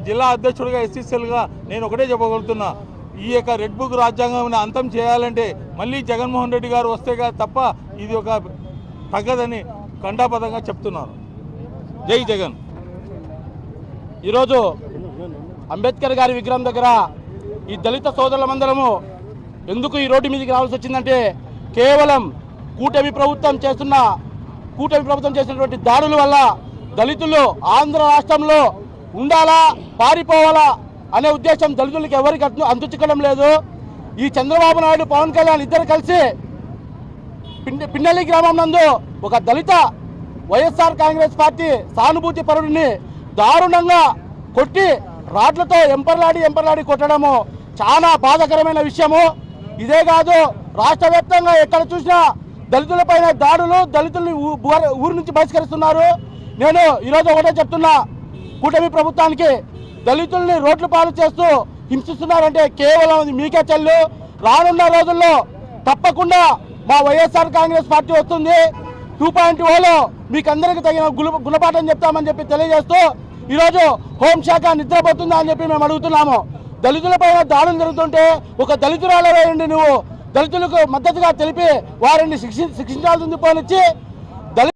జిల్లా అధ్యక్షుడిగా ఎస్సీసీలుగా నేను ఒకటే చెప్పగలుగుతున్నా, ఈ యొక్క రెడ్ బుక్ రాజ్యాంగం అంతం చేయాలంటే మళ్ళీ జగన్మోహన్ రెడ్డి గారు వస్తే తప్ప ఇది ఒక తగ్గదని ఖండాపదంగా చెప్తున్నాను. జై జగన్. ఈరోజు అంబేద్కర్ గారి విగ్రహం దగ్గర ఈ దళిత సోదరులమందరము ఎందుకు ఈ రోడ్డు మీదకి రావాల్సి వచ్చిందంటే కేవలం కూటమి ప్రభుత్వం చేసినటువంటి దాడుల వల్ల దళితులు ఆంధ్ర రాష్ట్రంలో ఉండాలా పారిపోవాలా అనే ఉద్దేశం దళితులకు ఎవరికి అంతుచిక్కడం లేదు. ఈ చంద్రబాబు నాయుడు పవన్ కళ్యాణ్ ఇద్దరు కలిసి పిన్నెల్లి గ్రామం నందు ఒక దళిత వైఎస్ఆర్ కాంగ్రెస్ పార్టీ సానుభూతి పరుడిని దారుణంగా కొట్టి రాడ్లతో ఎంపర్లాడి కొట్టడము చాలా బాధాకరమైన విషయము. ఇదే కాదు, రాష్ట్ర వ్యాప్తంగా ఎక్కడ చూసినా దళితులపైన దాడులు, దళితుల్ని ఊరి నుంచి బహిష్కరిస్తున్నారు. నేను ఈరోజు ఒకటే చెప్తున్నా, కూటమి ప్రభుత్వానికి దళితుల్ని రోడ్లు పాలు చేస్తూ హింసిస్తున్నారంటే కేవలం అది మీకే చెల్లు. రానున్న రోజుల్లో తప్పకుండా మా వైఎస్ఆర్ కాంగ్రెస్ పార్టీ వస్తుంది. 2.0లో మీకు అందరికీ తగిన గుణపాఠం చెప్తామని చెప్పి తెలియజేస్తూ ఈరోజు హోంశాఖ నిద్రపోతుందా అని చెప్పి మేము అడుగుతున్నాము. దళితులపైన దాడులు జరుగుతుంటే ఒక దళితురాలవేయండి, నువ్వు దళితులకు మద్దతుగా తెలిపి వారిని శిక్షించాల్సింది పోనిచ్చి